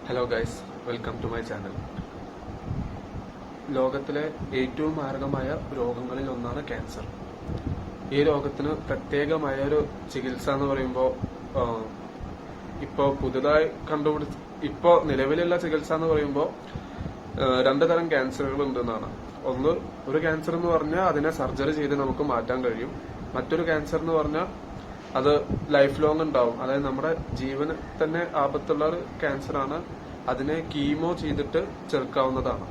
Hello guys, welcome to my channel. ലോകത്തിലെ ഏറ്റവും മാരകമായ രോഗങ്ങളിൽ ഒന്നാണ് ക്യാൻസർ. ഈ രോഗത്തിന് പ്രത്യേകമായ ഒരു ചികിത്സ എന്ന് പറയുമ്പോൾ ഇപ്പോൾ നിലവിലുള്ള ചികിത്സ എന്ന് പറയുമ്പോൾ രണ്ടു തരം ക്യാൻസറുകൾ ഉണ്ടെന്നാണ്. ഒരു ക്യാൻസർ എന്ന് പറഞ്ഞാൽ അതിനെ സർജറി ചെയ്ത് നമുക്ക് മാറ്റാൻ കഴിയും. മറ്റൊരു ക്യാൻസർ എന്ന് പറഞ്ഞാൽ അത് ലൈഫ് ലോങ് ഉണ്ടാവും. അതായത് നമ്മുടെ ജീവന് തന്നെ ആപത്തുള്ള ഒരു ക്യാൻസറാണ്. അതിനെ കീമോ ചെയ്തിട്ട് ചെറുക്കാവുന്നതാണ്.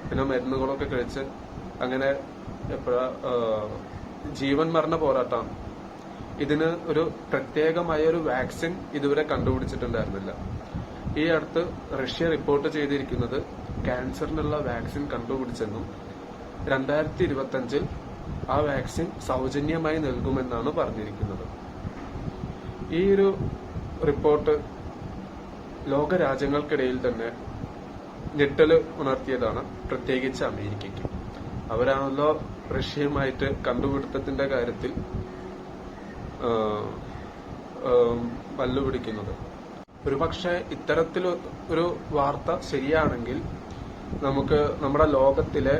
പിന്നെ മരുന്നുകളൊക്കെ കഴിച്ച് അങ്ങനെ ജീവൻ മരണ പോരാട്ടമാണ്. ഇതിന് ഒരു പ്രത്യേകമായ ഒരു വാക്സിൻ ഇതുവരെ കണ്ടുപിടിച്ചിട്ടുണ്ടായിരുന്നില്ല. ഈ അടുത്ത് റഷ്യ റിപ്പോർട്ട് ചെയ്തിരിക്കുന്നത് ക്യാൻസറിനുള്ള വാക്സിൻ കണ്ടുപിടിച്ചെന്നും 2025 ആ വാക്സിൻ സൗജന്യമായി നൽകുമെന്നാണ് പറഞ്ഞിരിക്കുന്നത്. ഈ ഒരു റിപ്പോർട്ട് ലോകരാജ്യങ്ങൾക്കിടയിൽ തന്നെ ഞെട്ടല് ഉണർത്തിയതാണ്, പ്രത്യേകിച്ച് അമേരിക്കയ്ക്ക്. അവരാണല്ലോ റഷ്യയുമായിട്ട് കണ്ടുപിടുത്തത്തിന്റെ കാര്യത്തിൽ വല്ലുപിടിക്കുന്നത്. ഒരുപക്ഷെ ഇത്തരത്തിൽ ഒരു വാർത്ത ശരിയാണെങ്കിൽ നമുക്ക് നമ്മുടെ ലോകത്തിലെ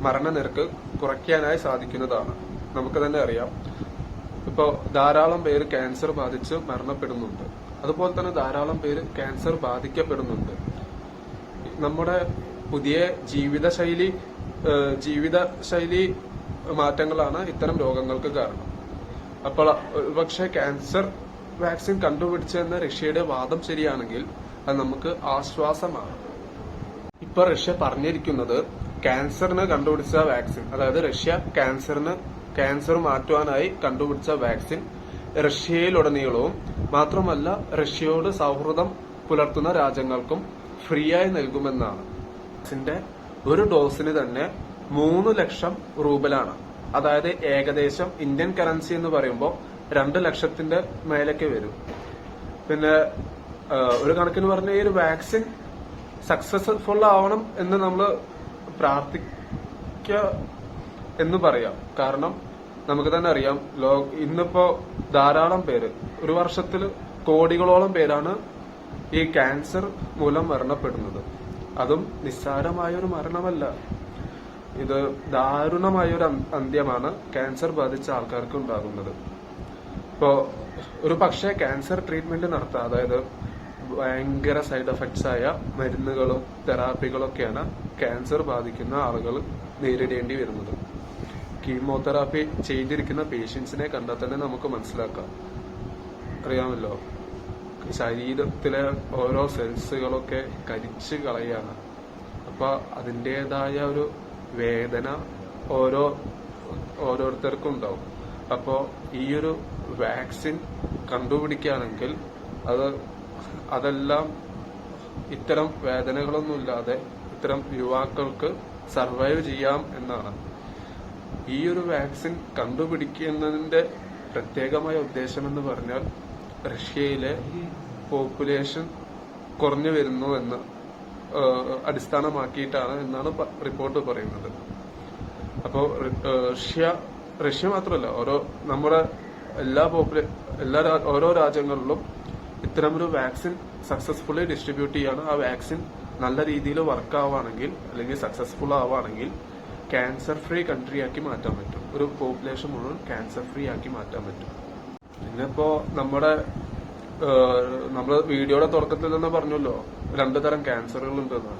മരണനിരക്ക് കുറയ്ക്കാനായി സാധിക്കുന്നതാണ്. നമുക്ക് തന്നെ അറിയാം, ഇപ്പോ ധാരാളം പേര് ക്യാൻസർ ബാധിച്ച് മരണപ്പെടുന്നുണ്ട്. അതുപോലെ തന്നെ ധാരാളം പേര് ക്യാൻസർ ബാധിക്കപ്പെടുന്നുണ്ട്. നമ്മുടെ പുതിയ ജീവിതശൈലി മാറ്റങ്ങളാണ് ഇത്തരം രോഗങ്ങൾക്ക് കാരണം. അപ്പോൾ പക്ഷെ ക്യാൻസർ വാക്സിൻ കണ്ടുപിടിച്ചെന്ന റഷ്യയുടെ വാദം ശരിയാണെങ്കിൽ അത് നമുക്ക് ആശ്വാസമാണ്. ഇപ്പൊ റഷ്യ പറഞ്ഞിരിക്കുന്നത് ക്യാൻസറിന് കണ്ടുപിടിച്ച വാക്സിൻ, അതായത് റഷ്യ ക്യാൻസർ മാറ്റുവാനായി കണ്ടുപിടിച്ച വാക്സിൻ റഷ്യയിലുടനീളവും മാത്രമല്ല റഷ്യയോട് സൗഹൃദം പുലർത്തുന്ന രാജ്യങ്ങൾക്കും ഫ്രീ ആയി നൽകുമെന്നാണ്. വാക്സിന്റെ ഒരു ഡോസിന് തന്നെ 3 ലക്ഷം റൂബലാണ്. അതായത് ഏകദേശം ഇന്ത്യൻ കറൻസി എന്ന് പറയുമ്പോൾ 2 ലക്ഷത്തിന്റെ മേലേക്ക് വരും. പിന്നെ ഒരു കണക്കിന് പറഞ്ഞ ഈ ഒരു വാക്സിൻ സക്സസ്ഫുൾ ആവണം എന്ന് നമ്മൾ പ്രാർത്ഥിക്കുക എന്ന് പറയാം. കാരണം നമുക്ക് തന്നെ അറിയാം, ഇന്നിപ്പോ ധാരാളം പേര്, ഒരു വർഷത്തിൽ കോടികളോളം പേരാണ് ഈ ക്യാൻസർ മൂലം മരണപ്പെടുന്നത്. അതും നിസ്സാരമായൊരു മരണമല്ല, ഇത് ദാരുണമായൊരു അന്ത്യമാണ് ക്യാൻസർ ബാധിച്ച ആൾക്കാർക്ക് ഉണ്ടാകുന്നത്. ഇപ്പോ ഒരു പക്ഷേ ക്യാൻസർ ട്രീറ്റ്മെന്റ് നടത്താം, അതായത് ഭയങ്കര സൈഡ് എഫക്ട്സ് ആയ മരുന്നുകളും തെറാപ്പികളൊക്കെയാണ് ക്യാൻസർ ബാധിക്കുന്ന ആളുകൾ നേരിടേണ്ടി വരുന്നത്. കീമോതെറാപ്പി ചെയ്തിരിക്കുന്ന പേഷ്യൻസിനെ കണ്ടാൽ തന്നെ നമുക്ക് മനസ്സിലാക്കാം. അറിയാമല്ലോ, ശരീരത്തിലെ ഓരോ സെൽസുകളൊക്കെ കരിച്ചു കളയാണ്. അപ്പൊ അതിൻ്റെതായ ഒരു വേദന ഓരോരുത്തർക്കും ഉണ്ടാവും. അപ്പോ ഈ ഒരു വാക്സിൻ കണ്ടുപിടിക്കുകയാണെങ്കിൽ അതെല്ലാം ഇത്തരം വേദനകളൊന്നുമില്ലാതെ ഇത്തരം യുവാക്കൾക്ക് സർവൈവ് ചെയ്യാം എന്നാണ്. ഈ ഒരു വാക്സിൻ കണ്ടുപിടിക്കുന്നതിന്റെ പ്രത്യേകമായ ഉദ്ദേശം എന്ന് പറഞ്ഞാൽ റഷ്യയിലെ പോപ്പുലേഷൻ കുറഞ്ഞു വരുന്നു എന്ന് അടിസ്ഥാനമാക്കിയിട്ടാണ് എന്നാണ് റിപ്പോർട്ട് പറയുന്നത്. അപ്പോൾ റഷ്യ മാത്രമല്ല, നമ്മുടെ ഓരോ രാജ്യങ്ങളിലും ഇത്തരമൊരു വാക്സിൻ സക്സസ്ഫുള്ളി ഡിസ്ട്രിബ്യൂട്ട് ചെയ്യാണ്. ആ വാക്സിൻ നല്ല രീതിയിൽ വർക്ക് ആവുകയാണെങ്കിൽ അല്ലെങ്കിൽ സക്സസ്ഫുൾ ആവുകയാണെങ്കിൽ ക്യാൻസർ ഫ്രീ കൺട്രി ആക്കി മാറ്റാൻ പറ്റും. ഒരു പോപ്പുലേഷൻ മുഴുവൻ ക്യാൻസർ ഫ്രീ ആക്കി മാറ്റാൻ പറ്റും. പിന്നെ ഇപ്പോ നമ്മൾ വീഡിയോയുടെ തുടക്കത്തിൽ തന്നെ പറഞ്ഞല്ലോ 2 തരം ക്യാൻസറുകൾ ഉണ്ടെന്ന്.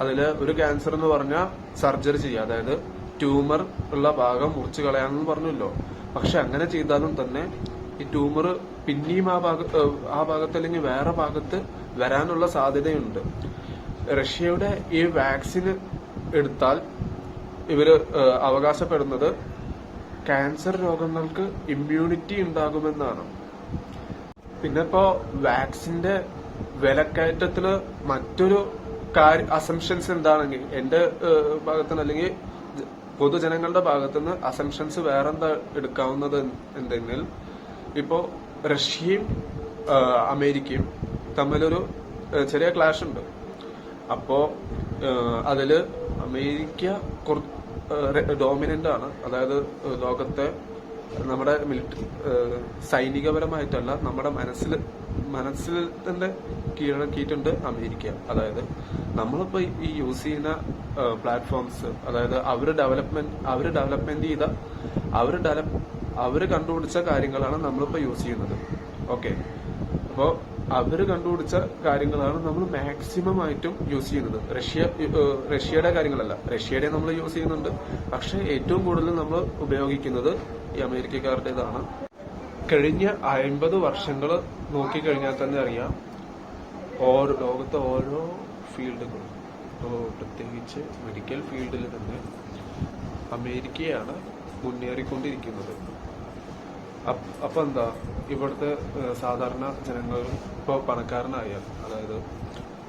അതില് ഒരു ക്യാൻസർ എന്ന് പറഞ്ഞാൽ സർജറി ചെയ്യുക, അതായത് ട്യൂമർ ഉള്ള ഭാഗം മുറിച്ചു കളയാണെന്ന് പറഞ്ഞല്ലോ. പക്ഷെ അങ്ങനെ ചെയ്താലും തന്നെ ഈ ട്യൂമർ പിന്നെയും ആ ഭാഗത്ത് അല്ലെങ്കിൽ വേറെ ഭാഗത്ത് വരാനുള്ള സാധ്യതയുണ്ട്. റഷ്യയുടെ ഈ വാക്സിൻ എടുത്താൽ ഇവര് അവകാശപ്പെടുന്നത് ക്യാൻസർ രോഗങ്ങൾക്ക് ഇമ്മ്യൂണിറ്റി ഉണ്ടാകുമെന്നാണ്. പിന്നെ ഇപ്പോ വാക്സിന്റെ വിലക്കയറ്റത്തില് മറ്റൊരു അസംഷൻസ് എന്താണെങ്കിൽ എന്റെ ഭാഗത്തുനിന്ന് അല്ലെങ്കിൽ പൊതുജനങ്ങളുടെ ഭാഗത്തുനിന്ന് അസംഷൻസ് വേറെന്താ എടുക്കാവുന്നത് എന്തെങ്കിൽ, ഇപ്പോ റഷ്യയും അമേരിക്കയും തമ്മിലൊരു ചെറിയ ക്ലാഷ് ഉണ്ട്. അപ്പോ അതില് അമേരിക്ക ഡോമിനന്റ് ആണ്, അതായത് ലോകത്തെ നമ്മുടെ മിലിറ്ററി സൈനികപരമായിട്ടല്ല, നമ്മുടെ മനസ്സിൽ തന്നെ കീഴടക്കിയിട്ടുണ്ട് അമേരിക്ക. അതായത് നമ്മളിപ്പോ ഈ യൂസ് ചെയ്യുന്ന പ്ലാറ്റ്ഫോംസ്, അതായത് അവര് ഡെവലപ്മെന്റ് ചെയ്ത അവര് കണ്ടുപിടിച്ച കാര്യങ്ങളാണ് നമ്മളിപ്പോ യൂസ് ചെയ്യുന്നത്. ഓക്കെ, അപ്പോ അവര് കണ്ടുപിടിച്ച കാര്യങ്ങളാണ് നമ്മൾ മാക്സിമം ആയിട്ടും യൂസ് ചെയ്യുന്നത്. റഷ്യയുടെ കാര്യങ്ങളല്ല, റഷ്യയുടെ നമ്മൾ യൂസ് ചെയ്യുന്നുണ്ട്, പക്ഷെ ഏറ്റവും കൂടുതൽ നമ്മൾ ഉപയോഗിക്കുന്നത് ഈ അമേരിക്കക്കാരുടേതാണ്. കഴിഞ്ഞ 50 വർഷങ്ങൾ നോക്കിക്കഴിഞ്ഞാൽ തന്നെ അറിയാം, ലോകത്തെ ഓരോ ഫീൽഡുകളും, പ്രത്യേകിച്ച് മെഡിക്കൽ ഫീൽഡിൽ തന്നെ അമേരിക്കയാണ് മുന്നേറിക്കൊണ്ടിരിക്കുന്നത്. അപ്പൊ എന്താ, ഇവിടുത്തെ സാധാരണ ജനങ്ങൾ ഇപ്പൊ പണക്കാരനായാൽ, അതായത്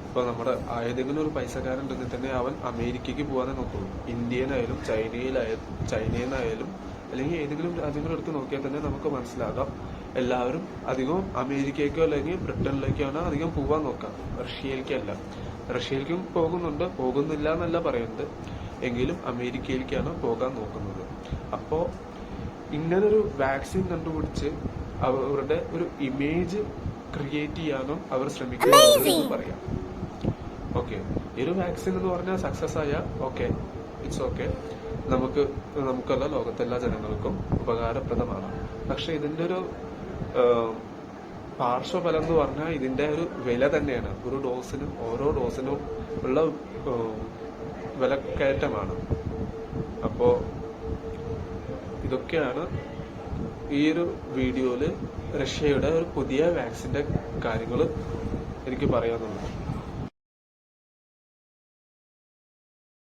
ഇപ്പൊ നമ്മുടെ ഏതെങ്കിലും ഒരു പൈസക്കാരുണ്ടെങ്കിൽ തന്നെ അവൻ അമേരിക്കക്ക് പോകാനേ നോക്കുള്ളൂ. ഇന്ത്യയിലായാലും ചൈനയിലായാലും അല്ലെങ്കിൽ ഏതെങ്കിലും രാജ്യങ്ങളെടുത്ത് നോക്കിയാൽ തന്നെ നമുക്ക് മനസ്സിലാകാം, എല്ലാവരും അധികവും അമേരിക്കയ്ക്കോ അല്ലെങ്കിൽ ബ്രിട്ടനിലേക്കാണ് അധികം പോകാൻ നോക്കാം, റഷ്യയിലേക്കല്ല. റഷ്യയിലേക്കും പോകുന്നില്ല എന്നല്ല പറയുന്നത്, എങ്കിലും അമേരിക്കയിലേക്കാണ് പോകാൻ നോക്കുന്നത്. അപ്പോ ഇങ്ങനൊരു വാക്സിൻ കണ്ടുപിടിച്ച് അവരുടെ ഒരു ഇമേജ് ക്രിയേറ്റ് ചെയ്യാനും അവർ ശ്രമിക്കുന്നു പറയാം. ഓക്കെ, ഈ ഒരു വാക്സിൻ എന്ന് പറഞ്ഞാൽ സക്സസ് ആയ ഓക്കെ, ഇറ്റ്സ് ഓക്കെ, നമുക്കല്ല ലോകത്തെല്ലാ ജനങ്ങൾക്കും ഉപകാരപ്രദമാണ്. പക്ഷെ ഇതിന്റെ ഒരു പാർശ്വഫലം എന്ന് പറഞ്ഞാൽ ഇതിന്റെ ഒരു വില തന്നെയാണ്. ഓരോ ഡോസിനും ഉള്ള വിലക്കയറ്റമാണ്. അപ്പോ ഇതൊക്കെയാണ് ഈ ഒരു വീഡിയോയില് റഷ്യയുടെ ഒരു പുതിയ വാക്സിന്റെ കാര്യങ്ങൾ എനിക്ക് പറയാനുള്ളത്.